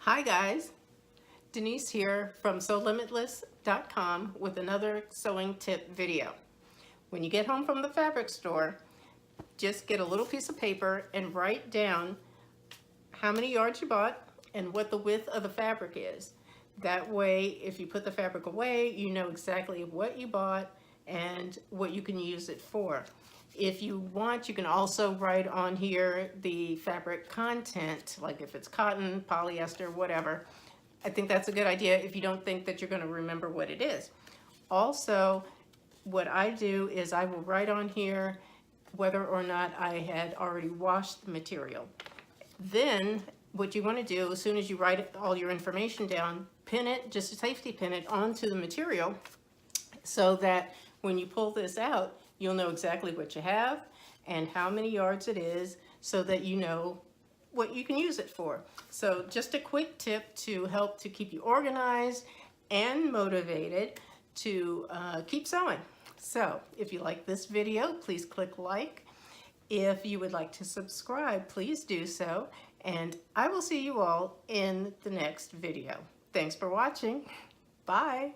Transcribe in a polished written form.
Hi guys, Denise here from Sewlimitless.com with another sewing tip video. When you get home from the fabric store, just get a little piece of paper and write down how many yards you bought and what the width of the fabric is. That way, if you put the fabric away, you know exactly what you bought and what you can use it for. If you want, you can also write on here the fabric content, like if it's cotton, polyester, whatever. I think that's a good idea if you don't think that you're going to remember what it is. Also, what I do is I will write on here whether or not I had already washed the material. Then what you want to do, as soon as you write all your information down, pin it, just a safety pin it onto the material so that when you pull this out, you'll know exactly what you have and how many yards it is so that you know what you can use it for. So just a quick tip to help to keep you organized and motivated to keep sewing. So if you like this video, please click like. If you would like to subscribe, please do so. And I will see you all in the next video. Thanks for watching. Bye.